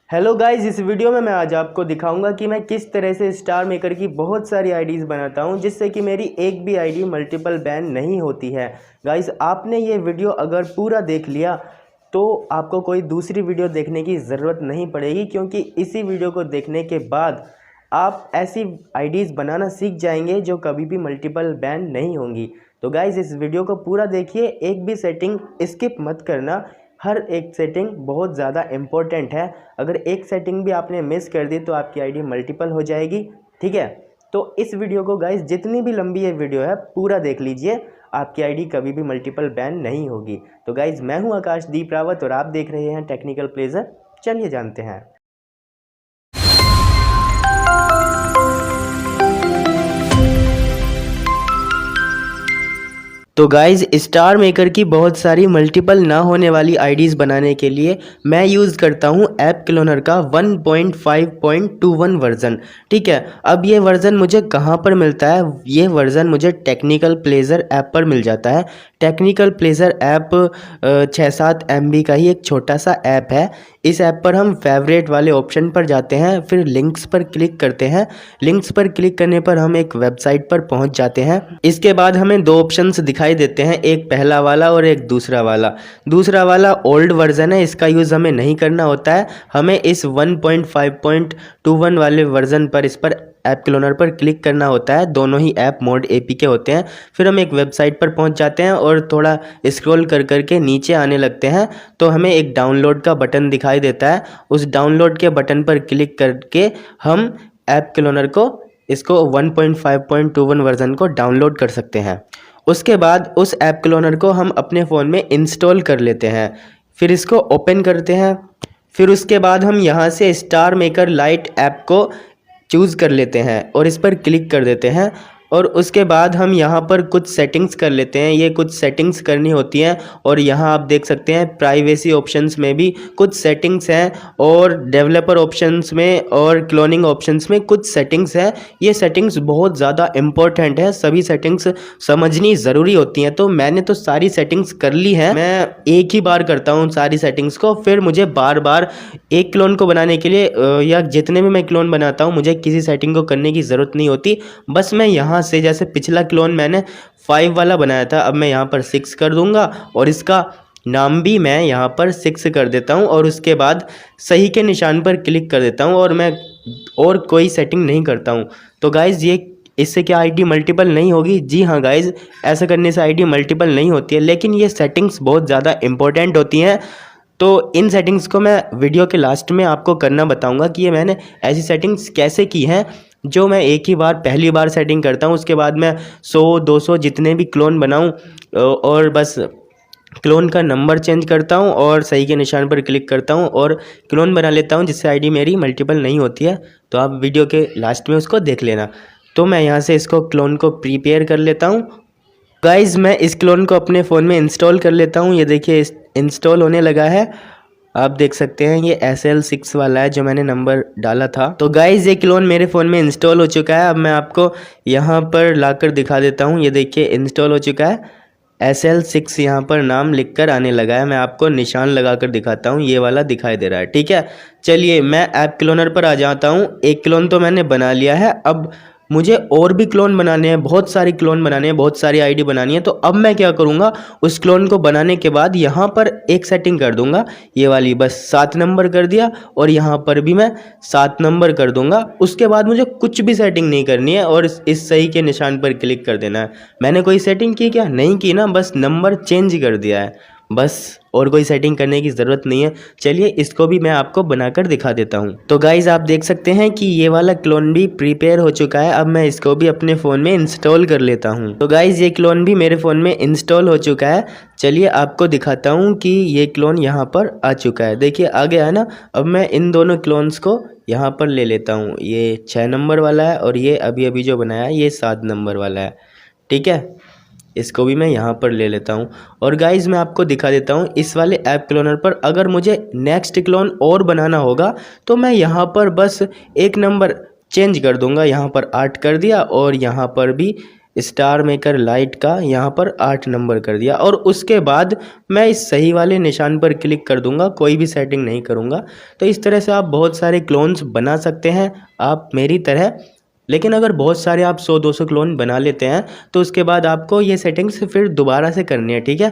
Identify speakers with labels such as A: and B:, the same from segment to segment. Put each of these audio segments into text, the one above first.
A: Hello guys, इस video में मैं आज आपको दिखाऊंगा कि मैं किस तरह से स्टार मेकर की बहुत सारी आईडीज़ बनाता हूं जिससे कि मेरी एक भी आईडी मल्टीपल बैन नहीं होती है। गाइस, आपने ये वीडियो अगर पूरा देख लिया तो आपको कोई दूसरी वीडियो देखने की ज़रूरत नहीं पड़ेगी, क्योंकि इसी वीडियो को देखने के बाद आप ऐसी आईडीज़ बनाना सीख जाएंगे जो कभी भी मल्टीपल बैन नहीं होंगी। तो गाइस, इस वीडियो को पूरा देखिए, एक भी सेटिंग स्किप मत करना। हर एक सेटिंग बहुत ज़्यादा इम्पोर्टेंट है। अगर एक सेटिंग भी आपने मिस कर दी तो आपकी आईडी मल्टीपल हो जाएगी। ठीक है, तो इस वीडियो को गाइस, जितनी भी लंबी ये वीडियो है पूरा देख लीजिए, आपकी आईडी कभी भी मल्टीपल बैन नहीं होगी। तो गाइस, मैं हूं आकाशदीप रावत और आप देख रहे हैं टेक्निकल प्लेजर। चलिए जानते हैं। तो गाइज़, स्टार मेकर की बहुत सारी मल्टीपल ना होने वाली आईडीज़ बनाने के लिए मैं यूज़ करता हूँ ऐप क्लोनर का 1.5.21 वर्ज़न। ठीक है, अब ये वर्ज़न मुझे कहाँ पर मिलता है? ये वर्ज़न मुझे टेक्निकल प्लेजर ऐप पर मिल जाता है। टेक्निकल प्लेजर ऐप 6-7 MB का ही एक छोटा सा ऐप है। इस ऐप पर हम फेवरेट वाले ऑप्शन पर जाते हैं, फिर लिंक्स पर क्लिक करते हैं। लिंक्स पर क्लिक करने पर हम एक वेबसाइट पर पहुंच जाते हैं। इसके बाद हमें दो ऑप्शंस दिखाई देते हैं, एक पहला वाला और एक दूसरा वाला। दूसरा वाला ओल्ड वर्जन है, इसका यूज़ हमें नहीं करना होता है। हमें इस 1.5.21 वाले वर्जन पर, इस पर ऐप क्लोनर पर क्लिक करना होता है। दोनों ही ऐप मोड APK होते हैं। फिर हम एक वेबसाइट पर पहुंच जाते हैं और थोड़ा स्क्रॉल कर करके नीचे आने लगते हैं तो हमें एक डाउनलोड का बटन दिखाई देता है। उस डाउनलोड के बटन पर क्लिक करके हम ऐप क्लोनर को, इसको 1.5.21 वर्जन को डाउनलोड कर सकते हैं। उसके बाद उस ऐप क्लोनर को हम अपने फ़ोन में इंस्टॉल कर लेते हैं। फिर इसको ओपन करते हैं। फिर उसके बाद हम यहाँ से स्टार मेकर लाइट ऐप को चूज़ कर लेते हैं और इस पर क्लिक कर देते हैं। और उसके बाद हम यहाँ पर कुछ सेटिंग्स कर लेते हैं। ये कुछ सेटिंग्स करनी होती हैं और यहाँ आप देख सकते हैं प्राइवेसी ऑप्शंस में भी कुछ सेटिंग्स हैं और डेवलपर ऑप्शंस में और क्लोनिंग ऑप्शंस में कुछ सेटिंग्स हैं। ये सेटिंग्स बहुत ज़्यादा इम्पोर्टेंट है, सभी सेटिंग्स समझनी ज़रूरी होती हैं। तो मैंने तो सारी सेटिंग्स कर ली हैं। मैं एक ही बार करता हूँ सारी सेटिंग्स को, फिर मुझे बार बार एक क्लोन को बनाने के लिए या जितने भी मैं क्लोन बनाता हूँ मुझे किसी सेटिंग को करने की ज़रूरत नहीं होती। बस मैं यहाँ से, जैसे पिछला क्लोन मैंने 5 वाला बनाया था, अब मैं यहाँ पर 6 कर दूंगा और इसका नाम भी मैं यहाँ पर 6 कर देता हूँ और उसके बाद सही के निशान पर क्लिक कर देता हूँ और मैं और कोई सेटिंग नहीं करता हूँ। तो गाइज़, ये इससे क्या आईडी मल्टीपल नहीं होगी? जी हाँ गाइज़, ऐसा करने से आईडी मल्टीपल नहीं होती है, लेकिन ये सेटिंग्स बहुत ज़्यादा इंपॉर्टेंट होती हैं। तो इन सेटिंग्स को मैं वीडियो के लास्ट में आपको करना बताऊंगा कि ये मैंने ऐसी सेटिंग्स कैसे की हैं, जो मैं एक ही बार पहली बार सेटिंग करता हूँ, उसके बाद मैं 100-200 जितने भी क्लोन बनाऊँ और बस क्लोन का नंबर चेंज करता हूँ और सही के निशान पर क्लिक करता हूँ और क्लोन बना लेता हूँ, जिससे आईडी मेरी मल्टीपल नहीं होती है। तो आप वीडियो के लास्ट में उसको देख लेना। तो मैं यहाँ से इसको क्लोन को प्रिपेयर कर लेता हूँ। गाइज़, मैं इस क्लोन को अपने फ़ोन में इंस्टॉल कर लेता हूँ। ये देखिए इंस्टॉल होने लगा है। आप देख सकते हैं ये SL6 वाला है जो मैंने नंबर डाला था। तो गाइज़, ये क्लोन मेरे फ़ोन में इंस्टॉल हो चुका है। अब मैं आपको यहाँ पर लाकर दिखा देता हूँ। ये देखिए इंस्टॉल हो चुका है। SL6 यहाँ पर नाम लिखकर आने लगा है। मैं आपको निशान लगाकर दिखाता हूँ, ये वाला दिखाई दे रहा है। ठीक है, चलिए मैं ऐप क्लोनर पर आ जाता हूँ। एक क्लोन तो मैंने बना लिया है, अब मुझे और भी क्लोन बनाने हैं, बहुत सारी क्लोन बनाने हैं, बहुत सारी आईडी बनानी है। तो अब मैं क्या करूँगा, उस क्लोन को बनाने के बाद यहाँ पर एक सेटिंग कर दूँगा, ये वाली बस 7 नंबर कर दिया और यहाँ पर भी मैं 7 नंबर कर दूँगा। उसके बाद मुझे कुछ भी सेटिंग नहीं करनी है और इस सही के निशान पर क्लिक कर देना है। मैंने कोई सेटिंग की क्या? नहीं की ना, बस नंबर चेंज कर दिया है बस, और कोई सेटिंग करने की ज़रूरत नहीं है। चलिए इसको भी मैं आपको बनाकर दिखा देता हूँ। तो गाइज़, आप देख सकते हैं कि ये वाला क्लोन भी प्रिपेयर हो चुका है। अब मैं इसको भी अपने फ़ोन में इंस्टॉल कर लेता हूँ। तो गाइज़, ये क्लोन भी मेरे फ़ोन में इंस्टॉल हो चुका है। चलिए आपको दिखाता हूँ कि ये क्लोन यहाँ पर आ चुका है। देखिए आ गया है ना। अब मैं इन दोनों क्लोन्स को यहाँ पर ले लेता हूँ। ये 6 नंबर वाला है और ये अभी अभी जो बनाया है ये 7 नंबर वाला है। ठीक है, इसको भी मैं यहाँ पर ले लेता हूँ। और गाइज़, मैं आपको दिखा देता हूँ इस वाले ऐप क्लोनर पर अगर मुझे नेक्स्ट क्लोन और बनाना होगा तो मैं यहाँ पर बस एक नंबर चेंज कर दूँगा। यहाँ पर 8 कर दिया और यहाँ पर भी स्टार मेकर लाइट का यहाँ पर 8 नंबर कर दिया और उसके बाद मैं इस सही वाले निशान पर क्लिक कर दूंगा, कोई भी सेटिंग नहीं करूँगा। तो इस तरह से आप बहुत सारे क्लोन्स बना सकते हैं आप मेरी तरह। लेकिन अगर बहुत सारे आप 100-200 क्लोन बना लेते हैं तो उसके बाद आपको ये सेटिंग्स फिर दोबारा से करनी है, ठीक है।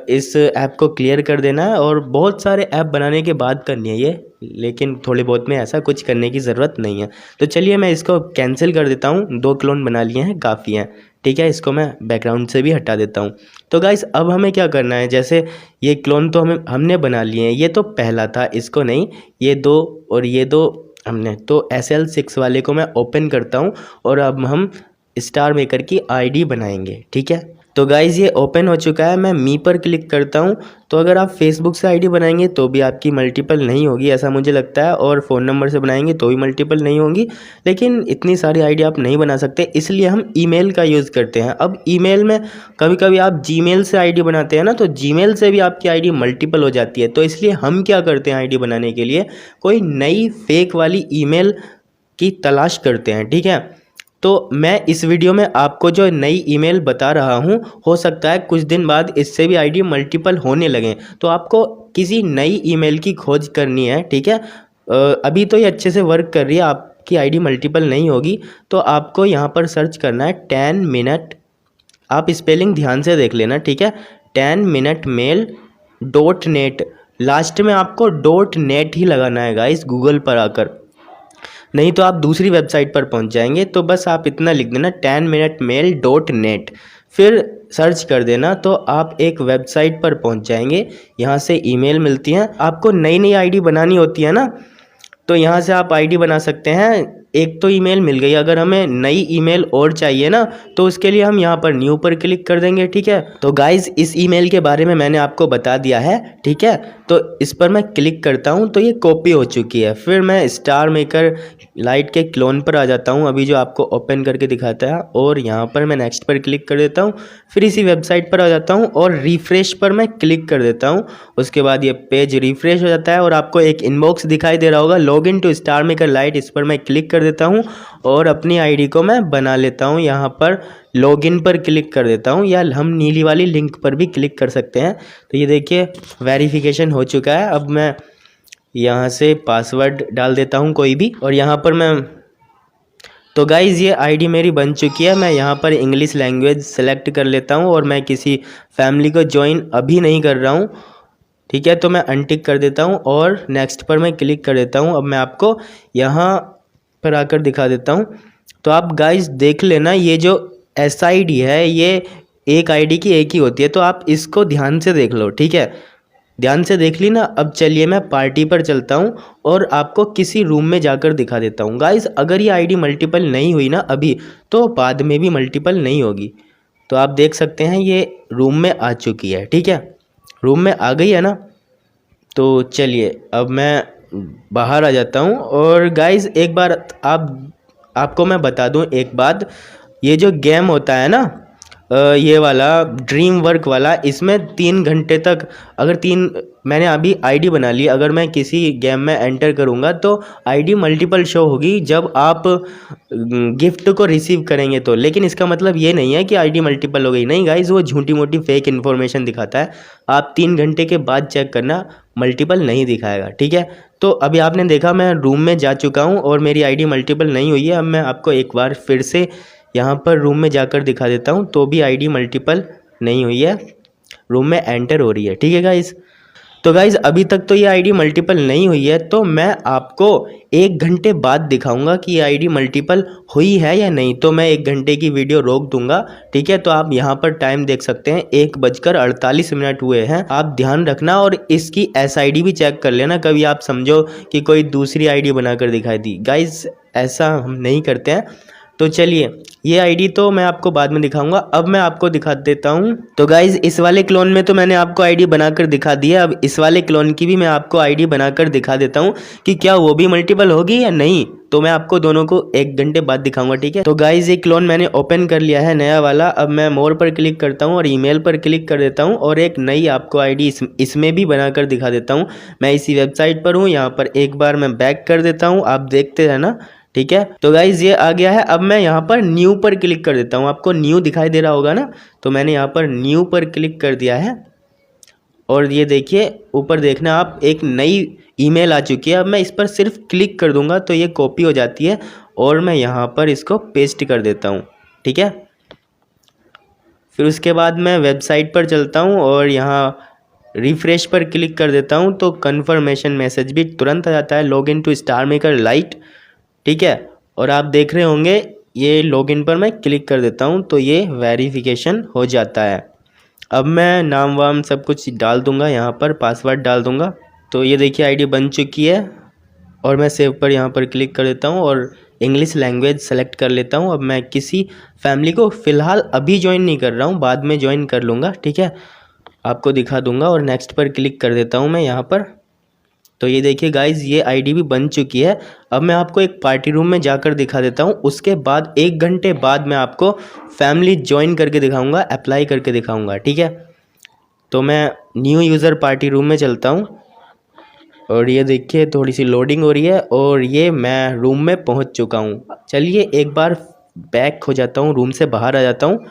A: इस ऐप को क्लियर कर देना है और बहुत सारे ऐप बनाने के बाद करनी है ये, लेकिन थोड़े बहुत में ऐसा कुछ करने की ज़रूरत नहीं है। तो चलिए मैं इसको कैंसिल कर देता हूँ, 2 क्लोन बना लिए हैं, काफ़ी हैं, ठीक है। इसको मैं बैकग्राउंड से भी हटा देता हूँ। तो गाइस अब हमें क्या करना है, जैसे ये क्लोन तो हमने बना लिए हैं, ये तो पहला था, इसको नहीं, ये 2 और ये 2 हमने, तो SL6 वाले को मैं ओपन करता हूँ और अब हम स्टार मेकर की आईडी बनाएंगे, ठीक है। तो गाइज़ ये ओपन हो चुका है, मैं मी पर क्लिक करता हूँ। तो अगर आप फेसबुक से आईडी बनाएंगे तो भी आपकी मल्टीपल नहीं होगी ऐसा मुझे लगता है, और फ़ोन नंबर से बनाएंगे तो भी मल्टीपल नहीं होगी। लेकिन इतनी सारी आईडी आप नहीं बना सकते, इसलिए हम ईमेल का यूज़ करते हैं। अब ईमेल में कभी कभी आप जीमेल से आईडी बनाते हैं ना, तो जीमेल से भी आपकी आईडी मल्टीपल हो जाती है। तो इसलिए हम क्या करते हैं, आईडी बनाने के लिए कोई नई फेक वाली ईमेल की तलाश करते हैं, ठीक है। तो मैं इस वीडियो में आपको जो नई ईमेल बता रहा हूँ, हो सकता है कुछ दिन बाद इससे भी आईडी मल्टीपल होने लगें, तो आपको किसी नई ईमेल की खोज करनी है, ठीक है। अभी तो ये अच्छे से वर्क कर रही है, आपकी आईडी मल्टीपल नहीं होगी। तो आपको यहाँ पर सर्च करना है 10 मिनट, आप स्पेलिंग ध्यान से देख लेना, ठीक है। 10 मिनट मेल .net, लास्ट में आपको .net ही लगाना है गाइस गूगल पर आकर, नहीं तो आप दूसरी वेबसाइट पर पहुंच जाएंगे। तो बस आप इतना लिख देना 10 मिनट मेल .net, फिर सर्च कर देना तो आप एक वेबसाइट पर पहुंच जाएंगे। यहाँ से ईमेल मिलती हैं, आपको नई नई आईडी बनानी होती है ना, तो यहाँ से आप आईडी बना सकते हैं। एक तो ईमेल मिल गई, अगर हमें नई ईमेल और चाहिए ना, तो उसके लिए हम यहाँ पर न्यू पर क्लिक कर देंगे, ठीक है। तो गाइज इस ईमेल के बारे में मैंने आपको बता दिया है, ठीक है। तो इस पर मैं क्लिक करता हूँ तो ये कॉपी हो चुकी है। फिर मैं स्टार मेकर लाइट के क्लोन पर आ जाता हूँ, अभी जो आपको ओपन करके दिखाता है, और यहाँ पर मैं नेक्स्ट पर क्लिक कर देता हूँ। फिर इसी वेबसाइट पर आ जाता हूँ और रिफ्रेश पर मैं क्लिक कर देता हूँ। उसके बाद ये पेज रिफ्रेश हो जाता है और आपको एक इनबॉक्स दिखाई दे रहा होगा, login to Star Maker Lite, इस पर मैं क्लिक कर देता हूँ और अपनी आईडी को मैं बना लेता हूँ। यहाँ पर लॉगिन पर क्लिक कर देता हूँ, या हम नीली वाली लिंक पर भी क्लिक कर सकते हैं। तो ये देखिए वेरिफिकेशन हो चुका है। अब मैं यहाँ से पासवर्ड डाल देता हूँ कोई भी, और यहाँ पर मैं, तो गाइज़ ये आईडी मेरी बन चुकी है। मैं यहाँ पर इंग्लिश लैंग्वेज सेलेक्ट कर लेता हूँ और मैं किसी फैमिली को ज्वाइन अभी नहीं कर रहा हूँ, ठीक है। तो मैं अनटिक कर देता हूँ और नेक्स्ट पर मैं क्लिक कर देता हूँ। अब मैं आपको यहाँ पर आकर दिखा देता हूँ। तो आप गाइज़ देख लेना, ये जो SID है ये एक आईडी की एक ही होती है, तो आप इसको ध्यान से देख लो, ठीक है। ध्यान से देख ली ना। अब चलिए मैं पार्टी पर चलता हूँ और आपको किसी रूम में जाकर दिखा देता हूँ। गाइस अगर ये आईडी मल्टीपल नहीं हुई ना अभी, तो बाद में भी मल्टीपल नहीं होगी। तो आप देख सकते हैं ये रूम में आ चुकी है, ठीक है, रूम में आ गई है ना। तो चलिए अब मैं बाहर आ जाता हूँ। और गाइस एक बार आपको मैं बता दूँ एक बात, ये जो गेम होता है ना, ये वाला ड्रीम वर्क वाला, इसमें 3 घंटे तक, अगर मैंने अभी आईडी बना ली, अगर मैं किसी गेम में एंटर करूंगा तो आईडी मल्टीपल शो होगी जब आप गिफ्ट को रिसीव करेंगे तो। लेकिन इसका मतलब ये नहीं है कि आईडी मल्टीपल हो गई, नहीं गाइज, वो झूठी मोटी फेक इन्फॉर्मेशन दिखाता है। आप 3 घंटे के बाद चेक करना, मल्टीपल नहीं दिखाएगा, ठीक है। तो अभी आपने देखा मैं रूम में जा चुका हूँ और मेरी आईडी मल्टीपल नहीं हुई है। अब मैं आपको एक बार फिर से यहाँ पर रूम में जाकर दिखा देता हूँ, तो भी आईडी मल्टीपल नहीं हुई है, रूम में एंटर हो रही है, ठीक है गाइस। तो गाइस अभी तक तो ये आईडी मल्टीपल नहीं हुई है, तो मैं आपको 1 घंटे बाद दिखाऊंगा कि ये आईडी मल्टीपल हुई है या नहीं। तो मैं 1 घंटे की वीडियो रोक दूंगा, ठीक है। तो आप यहाँ पर टाइम देख सकते हैं, 1:48 हुए हैं। आप ध्यान रखना और इसकी SID भी चेक कर लेना, कभी आप समझो कि कोई दूसरी आईडी बनाकर दिखाई दी। गाइस ऐसा हम नहीं करते हैं। तो चलिए ये आईडी तो मैं आपको बाद में दिखाऊंगा, अब मैं आपको दिखा देता हूं। तो गाइज इस वाले क्लोन में तो मैंने आपको आईडी बनाकर दिखा दी है, अब इस वाले क्लोन की भी मैं आपको आईडी बनाकर दिखा देता हूं कि क्या वो भी मल्टीपल होगी या नहीं। तो मैं आपको दोनों को 1 घंटे बाद दिखाऊंगा, ठीक है। तो गाइज ये क्लोन मैंने ओपन कर लिया है नया वाला। अब मैं मोर पर क्लिक करता हूँ और ईमेल पर क्लिक कर देता हूँ और एक नई आपको आईडी इसमें भी बनाकर दिखा देता हूँ। मैं इसी वेबसाइट पर हूँ, यहाँ पर एक बार मैं बैक कर देता हूँ, आप देखते रहना, ठीक है। तो गाइज ये आ गया है। अब मैं यहाँ पर न्यू पर क्लिक कर देता हूँ। आपको न्यू दिखाई दे रहा होगा ना, तो मैंने यहाँ पर न्यू पर क्लिक कर दिया है और ये देखिए ऊपर देखना आप, एक नई ईमेल आ चुकी है। अब मैं इस पर सिर्फ क्लिक कर दूंगा तो ये कॉपी हो जाती है और मैं यहाँ पर इसको पेस्ट कर देता हूँ। ठीक है, फिर उसके बाद मैं वेबसाइट पर चलता हूँ और यहाँ रिफ्रेश पर क्लिक कर देता हूँ तो कन्फर्मेशन मैसेज भी तुरंत आ जाता है, login to Star Maker Lite. ठीक है, और आप देख रहे होंगे ये लॉगिन पर मैं क्लिक कर देता हूँ तो ये वेरिफिकेशन हो जाता है। अब मैं नाम वाम सब कुछ डाल दूंगा, यहाँ पर पासवर्ड डाल दूंगा। तो ये देखिए आईडी बन चुकी है और मैं सेव पर यहाँ पर क्लिक कर देता हूँ और इंग्लिश लैंग्वेज सेलेक्ट कर लेता हूँ। अब मैं किसी फैमिली को फ़िलहाल अभी ज्वाइन नहीं कर रहा हूँ, बाद में ज्वाइन कर लूँगा। ठीक है, आपको दिखा दूंगा और नेक्स्ट पर क्लिक कर देता हूँ मैं यहाँ पर। तो ये देखिए गाइज ये आईडी भी बन चुकी है। अब मैं आपको एक पार्टी रूम में जाकर दिखा देता हूँ, उसके बाद 1 घंटे बाद मैं आपको फैमिली ज्वाइन करके दिखाऊंगा, अप्लाई करके दिखाऊंगा। ठीक है, तो मैं न्यू यूज़र पार्टी रूम में चलता हूँ और ये देखिए थोड़ी सी लोडिंग हो रही है और ये मैं रूम में पहुँच चुका हूँ। चलिए एक बार बैक हो जाता हूँ, रूम से बाहर आ जाता हूँ।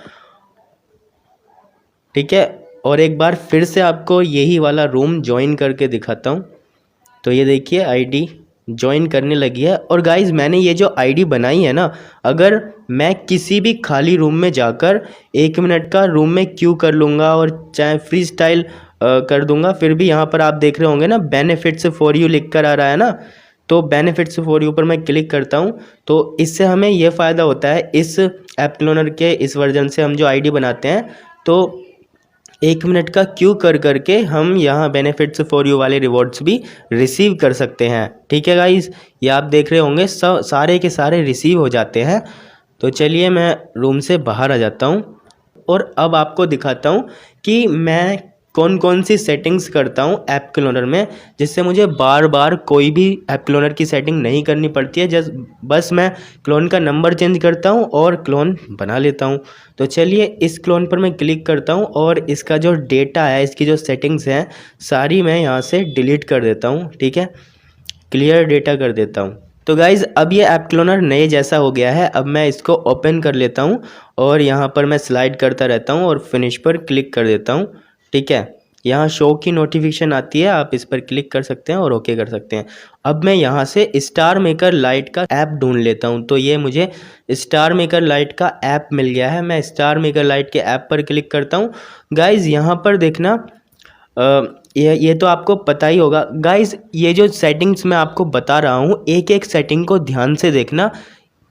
A: ठीक है, और एक बार फिर से आपको यही वाला रूम ज्वाइन करके दिखाता हूँ। तो ये देखिए आईडी ज्वाइन करने लगी है। और गाइज मैंने ये जो आईडी बनाई है ना, अगर मैं किसी भी खाली रूम में जाकर 1 मिनट का रूम में क्यू कर लूँगा और चाहे फ्री स्टाइल कर दूंगा, फिर भी यहाँ पर आप देख रहे होंगे ना बेनिफिट्स फॉर यू लिख कर आ रहा है ना, तो बेनिफिट्स फॉर यू पर मैं क्लिक करता हूँ तो इससे हमें ये फ़ायदा होता है, इस ऐप क्लोनर के इस वर्जन से हम जो आईडी बनाते हैं तो 1 मिनट का क्यू कर करके हम यहाँ बेनिफिट्स फॉर यू वाले रिवॉर्ड्स भी रिसीव कर सकते हैं। ठीक है गाइज, ये आप देख रहे होंगे सारे के सारे रिसीव हो जाते हैं। तो चलिए मैं रूम से बाहर आ जाता हूँ और अब आपको दिखाता हूँ कि मैं कौन कौन सी सेटिंग्स करता हूँ ऐप क्लोनर में, जिससे मुझे बार बार कोई भी ऐप क्लोनर की सेटिंग नहीं करनी पड़ती है। बस मैं क्लोन का नंबर चेंज करता हूँ और क्लोन बना लेता हूँ। तो चलिए इस क्लोन पर मैं क्लिक करता हूँ और इसका जो डेटा है, इसकी जो सेटिंग्स हैं सारी मैं यहाँ से डिलीट कर देता हूँ। ठीक है, क्लियर डेटा कर देता हूँ। तो गाइज़ अब ये ऐप क्लोनर नए जैसा हो गया है। अब मैं इसको ओपन कर लेता हूँ और यहाँ पर मैं स्लाइड करता रहता हूँ और फिनिश पर क्लिक कर देता हूँ। ठीक है, यहाँ शो की नोटिफिकेशन आती है, आप इस पर क्लिक कर सकते हैं और ओके कर सकते हैं। अब मैं यहाँ से स्टार मेकर लाइट का ऐप ढूंढ लेता हूँ। तो ये मुझे स्टार मेकर लाइट का ऐप मिल गया है। मैं स्टार मेकर लाइट के ऐप पर क्लिक करता हूँ। गाइज़ यहाँ पर देखना, ये तो आपको पता ही होगा गाइज़, ये जो सेटिंग्स मैं आपको बता रहा हूँ एक एक सेटिंग को ध्यान से देखना।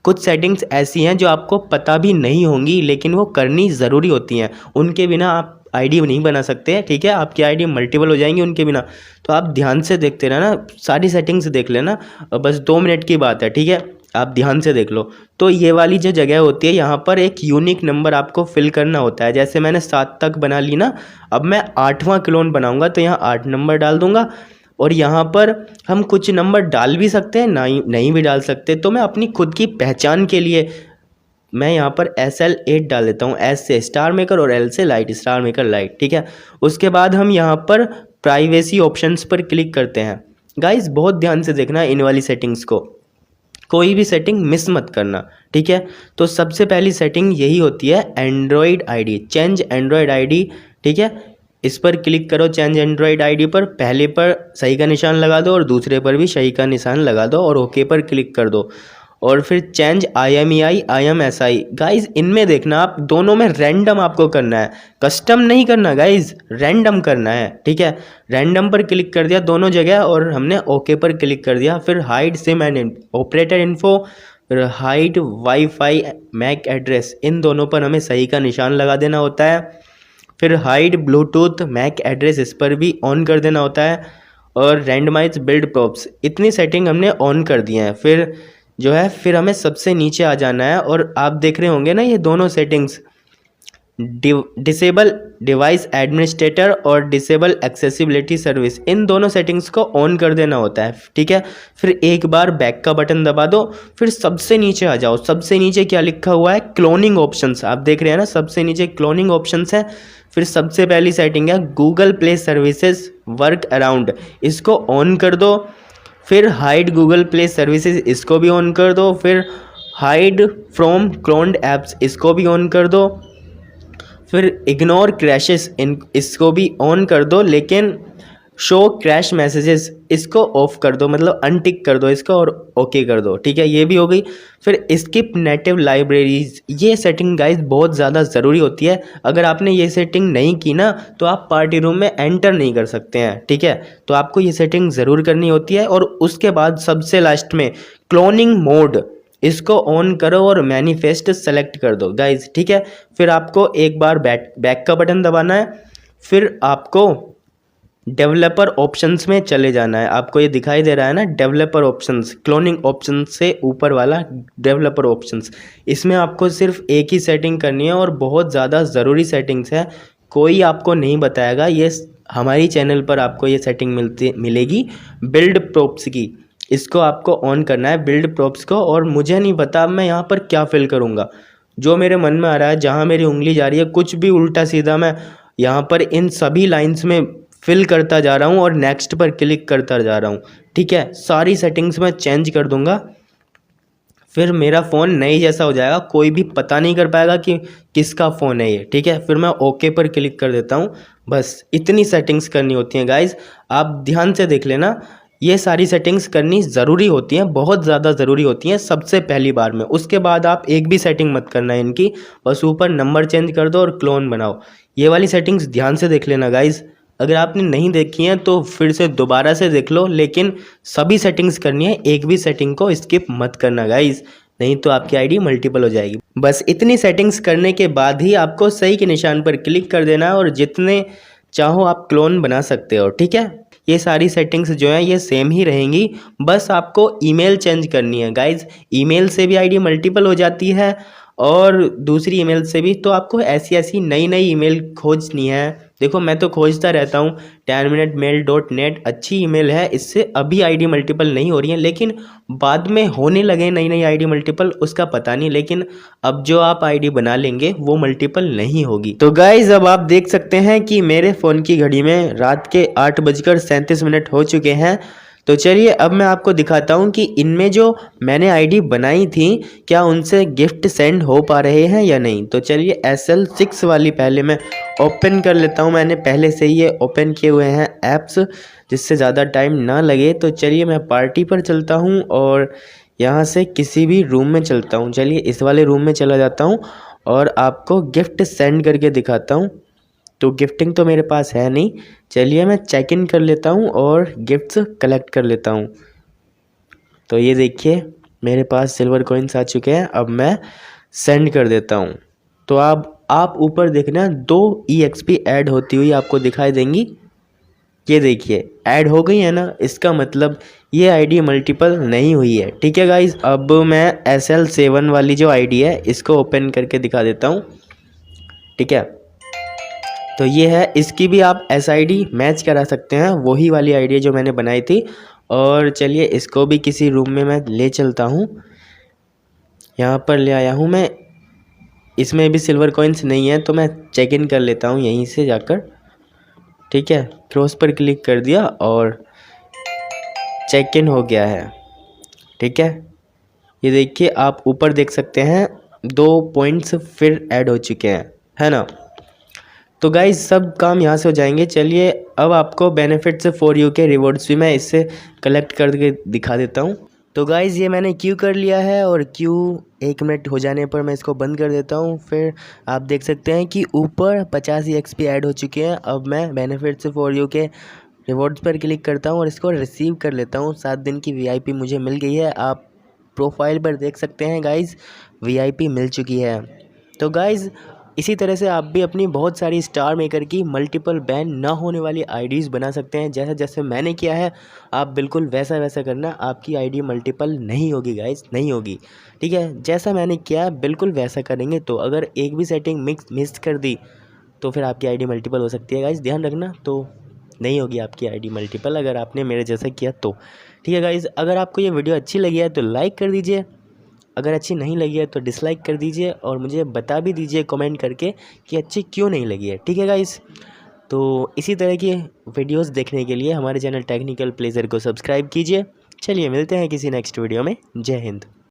A: कुछ सेटिंग्स ऐसी हैं जो आपको पता भी नहीं होंगी लेकिन वो करनी ज़रूरी होती हैं, उनके बिना आप आईडी नहीं बना सकते। ठीक है, आपकी आईडी मल्टीपल हो जाएंगी उनके बिना। तो आप ध्यान से देखते रहना, सारी सेटिंग्स देख लेना, बस 2 मिनट की बात है। ठीक है, आप ध्यान से देख लो। तो ये वाली जो जगह होती है यहाँ पर एक यूनिक नंबर आपको फिल करना होता है। जैसे मैंने 7 तक बना ली ना, अब मैं 8वां क्लोन बनाऊंगा तो यहाँ 8 नंबर डाल दूंगा। और यहाँ पर हम कुछ नंबर डाल भी सकते हैं, नहीं भी डाल सकते। तो मैं अपनी खुद की पहचान के लिए मैं यहाँ पर SL8 डाल देता हूँ, S से स्टार मेकर और L से लाइट, स्टार मेकर लाइट। ठीक है, उसके बाद हम यहाँ पर प्राइवेसी ऑप्शंस पर क्लिक करते हैं। गाइस बहुत ध्यान से देखना इन वाली सेटिंग्स को, कोई भी सेटिंग मिस मत करना। ठीक है, तो सबसे पहली सेटिंग यही होती है Android ID, change Android ID. ठीक है, इस पर क्लिक करो चेंज एंड्रॉयड आईडी पर, पहले पर सही का निशान लगा दो और दूसरे पर भी सही का निशान लगा दो और ओके पर क्लिक कर दो। और फिर चेंज IMEI IMSI। गाइज इनमें देखना आप, दोनों में रैंडम आपको करना है, कस्टम नहीं करना गाइज, रैंडम करना है। ठीक है, रैंडम पर क्लिक कर दिया दोनों जगह और हमने ओके पर क्लिक कर दिया। फिर hide SIM and operator info, hide wifi MAC address, इन दोनों पर हमें सही का निशान लगा देना होता है। फिर हाइड ब्लूटूथ मैक एड्रेस, इस पर भी ऑन कर देना होता है। और रैंडमाइज बिल्ड प्रॉप्स, इतनी सेटिंग हमने ऑन कर दी हैं। फिर जो है फिर हमें सबसे नीचे आ जाना है और आप देख रहे होंगे ना ये दोनों सेटिंग्स, डिसेबल डिवाइस एडमिनिस्ट्रेटर और डिसेबल एक्सेसिबिलिटी सर्विस, इन दोनों सेटिंग्स को ऑन कर देना होता है। ठीक है, फिर एक बार बैक का बटन दबा दो, फिर सबसे नीचे आ जाओ। सबसे नीचे क्या लिखा हुआ है, क्लोनिंग ऑप्शंस, आप देख रहे हैं ना सबसे नीचे क्लोनिंग ऑप्शंस है। फिर सबसे पहली सेटिंग है Google play services work around, इसको ऑन कर दो। फिर हाइड गूगल प्ले सर्विसेज, इसको भी ऑन कर दो। फिर हाइड फ्रॉम क्लोन्ड ऐप्स, इसको भी ऑन कर दो। फिर इग्नोर क्रैशेस, इसको भी ऑन कर दो, लेकिन शो क्रैश मैसेजेस इसको ऑफ कर दो, मतलब अनटिक कर दो इसको और ओके कर दो। ठीक है, ये भी हो गई। फिर स्किप नेटिव लाइब्रेरीज, ये सेटिंग गाइज बहुत ज़्यादा ज़रूरी होती है। अगर आपने ये सेटिंग नहीं की ना तो आप पार्टी रूम में एंटर नहीं कर सकते हैं। ठीक है, तो आपको ये सेटिंग ज़रूर करनी होती है। और उसके बाद सबसे लास्ट में क्लोनिंग मोड, इसको ऑन करो और मैनिफेस्ट सेलेक्ट कर दो गाइज। ठीक है, फिर आपको एक बार बैक का बटन दबाना है। फिर आपको डेवलपर ऑप्शंस में चले जाना है। आपको ये दिखाई दे रहा है ना, डेवलपर ऑप्शंस, क्लोनिंग ऑप्शन से ऊपर वाला डेवलपर ऑप्शंस, इसमें आपको सिर्फ एक ही सेटिंग करनी है और बहुत ज़्यादा ज़रूरी सेटिंग्स है। कोई आपको नहीं बताएगा, ये हमारी चैनल पर आपको ये सेटिंग मिलेगी बिल्ड प्रोप्स की। इसको आपको ऑन करना है बिल्ड प्रोप्स को। और मुझे नहीं पता मैं यहाँ पर क्या फिल करूँगा, जो मेरे मन में आ रहा है, जहाँ मेरी उंगली जा रही है, कुछ भी उल्टा सीधा मैं यहाँ पर इन सभी लाइंस में फिल करता जा रहा हूँ और नेक्स्ट पर क्लिक करता जा रहा हूँ। ठीक है, सारी सेटिंग्स मैं चेंज कर दूंगा, फिर मेरा फ़ोन नई जैसा हो जाएगा, कोई भी पता नहीं कर पाएगा कि किसका फ़ोन है ये। ठीक है, फिर मैं ओके पर क्लिक कर देता हूँ। बस इतनी सेटिंग्स करनी होती हैं गाइज, आप ध्यान से देख लेना। ये सारी सेटिंग्स करनी ज़रूरी होती हैं, बहुत ज़्यादा ज़रूरी होती हैं सबसे पहली बार में। उसके बाद आप एक भी सेटिंग मत करना है इनकी, बस ऊपर नंबर चेंज कर दो और क्लोन बनाओ। ये वाली सेटिंग्स ध्यान से देख लेना गाइज़। अगर आपने नहीं देखी हैं तो फिर से दोबारा से देख लो, लेकिन सभी सेटिंग्स करनी है, एक भी सेटिंग को स्किप मत करना गाइज़, नहीं तो आपकी आईडी मल्टीपल हो जाएगी। बस इतनी सेटिंग्स करने के बाद ही आपको सही के निशान पर क्लिक कर देना है और जितने चाहो आप क्लोन बना सकते हो। ठीक है, ये सारी सेटिंग्स जो हैं ये सेम ही रहेंगी, बस आपको ईमेल चेंज करनी है गाइज। ईमेल से भी आईडी मल्टीपल हो जाती है और दूसरी ईमेल से भी। तो आपको ऐसी ऐसी नई नई ईमेल खोजनी है। देखो मैं तो खोजता रहता हूँ, 10minutemail.net अच्छी ईमेल है, इससे अभी आईडी मल्टीपल नहीं हो रही है, लेकिन बाद में होने लगे नई नई आईडी मल्टीपल, उसका पता नहीं। लेकिन अब जो आप आईडी बना लेंगे वो मल्टीपल नहीं होगी। तो गाइज अब आप देख सकते हैं कि मेरे फ़ोन की घड़ी में रात के 8:37 हो चुके हैं। तो चलिए अब मैं आपको दिखाता हूँ कि इनमें जो मैंने आईडी बनाई थी क्या उनसे गिफ्ट सेंड हो पा रहे हैं या नहीं। तो चलिए SL6 वाली पहले मैं ओपन कर लेता हूँ। मैंने पहले से ही ये ओपन किए हुए हैं ऐप्स, जिससे ज़्यादा टाइम ना लगे। तो चलिए मैं पार्टी पर चलता हूँ और यहाँ से किसी भी रूम में चलता हूँ। चलिए इस वाले रूम में चला जाता हूँ और आपको गिफ्ट सेंड करके दिखाता हूँ। तो गिफ्टिंग तो मेरे पास है नहीं, चलिए मैं चेक इन कर लेता हूँ और गिफ्ट्स कलेक्ट कर लेता हूँ। तो ये देखिए मेरे पास सिल्वर कॉइन्स आ चुके हैं, अब मैं सेंड कर देता हूँ। तो आप ऊपर देखना 2 EXP ऐड होती हुई आपको दिखाई देंगी। ये देखिए ऐड हो गई है ना, इसका मतलब ये आईडी मल्टीपल नहीं हुई है। ठीक है गाइज, अब मैं SL7 वाली जो आईडी है इसको ओपन करके दिखा देता हूँ। ठीक है, तो ये है, इसकी भी आप SID मैच करा सकते हैं, वही वाली आईडी जो मैंने बनाई थी। और चलिए इसको भी किसी रूम में मैं ले चलता हूँ, यहाँ पर ले आया हूँ मैं। इसमें भी सिल्वर कॉइन्स नहीं है, तो मैं चेक इन कर लेता हूँ यहीं से जाकर। ठीक है, क्रॉस पर क्लिक कर दिया और चेक इन हो गया है। ठीक है, ये देखिए आप ऊपर देख सकते हैं 2 पॉइंट्स फिर ऐड हो चुके हैं, है ना। तो गाइज सब काम यहाँ से हो जाएंगे। चलिए अब आपको बेनिफिट्स फॉर यू के रिवॉर्ड्स भी मैं इससे कलेक्ट करके दिखा देता हूँ। तो गाइज़ ये मैंने क्यू कर लिया है और क्यू 1 मिनट हो जाने पर मैं इसको बंद कर देता हूँ। फिर आप देख सकते हैं कि ऊपर 50 EXP ऐड हो चुके हैं। अब मैं बेनिफिट्स फॉर यू के रिवॉर्ड्स पर क्लिक करता हूँ और इसको रिसीव कर लेता हूँ। 7 दिन की VIP मुझे मिल गई है, आप प्रोफाइल पर देख सकते हैं गाइज़, VIP मिल चुकी है। तो गाइज़ इसी तरह से आप भी अपनी बहुत सारी स्टार मेकर की मल्टीपल बैन ना होने वाली आईडीज़ बना सकते हैं। जैसे जैसे मैंने किया है आप बिल्कुल वैसा वैसा करना, आपकी आईडी मल्टीपल नहीं होगी गाइस, नहीं होगी। ठीक है, जैसा मैंने किया बिल्कुल वैसा करेंगे। तो अगर एक भी सेटिंग मिस कर दी तो फिर आपकी आईडी मल्टीपल हो सकती है गाइस, ध्यान रखना। तो नहीं होगी आपकी आईडी मल्टीपल अगर आपने मेरे जैसा किया तो। ठीक है गाइस, अगर आपको ये वीडियो अच्छी लगी है तो लाइक कर दीजिए, अगर अच्छी नहीं लगी है तो डिसलाइक कर दीजिए और मुझे बता भी दीजिए कमेंट करके कि अच्छी क्यों नहीं लगी है। ठीक है गाइस, तो इसी तरह की वीडियोस देखने के लिए हमारे चैनल टेक्निकल प्लेजर को सब्सक्राइब कीजिए। चलिए मिलते हैं किसी नेक्स्ट वीडियो में। जय हिंद।